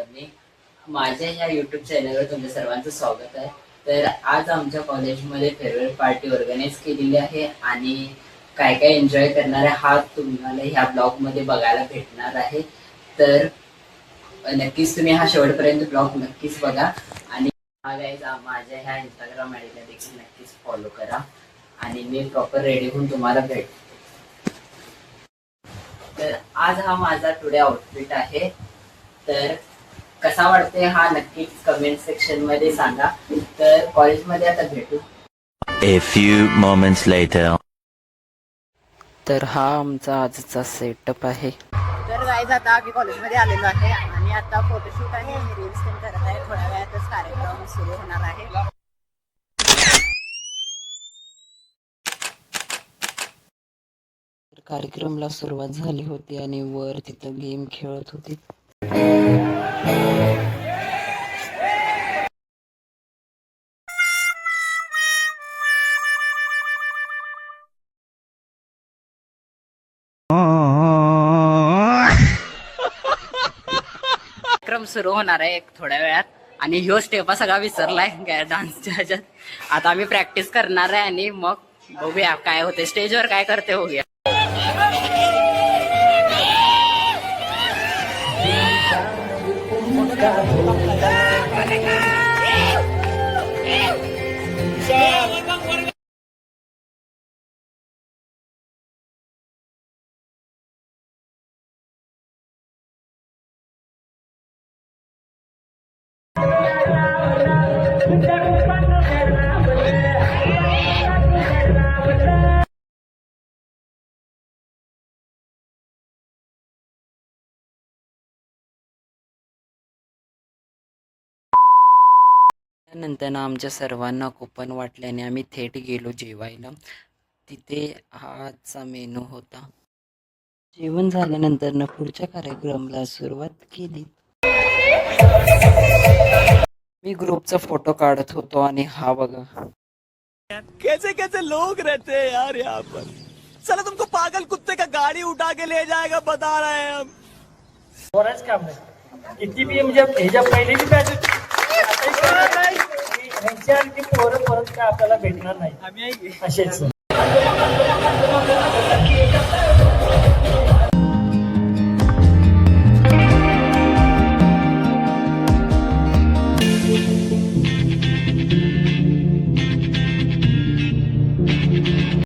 सर्वांनी. माझ्या ह्या युट्यूब चॅनलवर तुमच्या सर्वांचं स्वागत आहे. तर आज आमच्या कॉलेजमध्ये फेअरवेल पार्टी ऑर्गनाईज केलेली आहे आणि काय काय एन्जॉय करणार आहे हा तुम्हाला ह्या ब्लॉगमध्ये बघायला भेटणार आहे. तर नक्कीच तुम्ही हा शेवटपर्यंत ब्लॉग नक्कीच बघा आणि गाईज माझ्या ह्या इंस्टाग्राम आयडीला देखील नक्कीच फॉलो करा आणि मी प्रॉपर रेडी होऊन तुम्हाला भेटतो. तर आज हा माझा टुडे आउटफिट आहे. तर कसा वाटते हा नक्कीच कमेंट सेक्शन मध्ये सांगा. तर कॉलेजमध्ये आता भेटू. A few moments later. तर हा आमचा आजचा सेटअप आहे. तर गाईज आता आम्ही कॉलेजमध्ये आलेलो आहे आणि आता फोटोशूट आणि रील्स करत आहे. थोड्या वेळातच कार्यक्रम सुरू होणार आहे. कार्यक्रमला सुरुवात झाली होती आणि वर तिथं गेम खेळत होती. कार्यक्रम सुरू होणार आहे एक थोड्या वेळात आणि ह्यो स्टेप सगळा विसरलाय डान्सच्या ह्याच्यात. आता आम्ही प्रॅक्टिस करणार आहे आणि मग बघूया काय होते स्टेजवर काय करते बघूया. त्यानंतर आमच्या सर्वांना कुपन वाटल्याने आम्ही थेट गेलो जेवायला. तिथे हा आजचा मेनू होता. जेवण झाल्यानंतर पुढच्या कार्यक्रमाला सुरुवात केली. मी ग्रुपचा फोटो काढत होतो आणि हा बघा कैसे कैसे लोग रहते हैं यार यहाँ पर. चलो तुमको पागल कुत्ते का गाड़ी उठा के ले जाएगा बता रहे हैं हम. बरंच काम आहे. किती बी म्हणजे ह्याच्या पहिली बी बॅच ह्यांच्या पोरं परत काय आपल्याला भेटणार नाही असेच.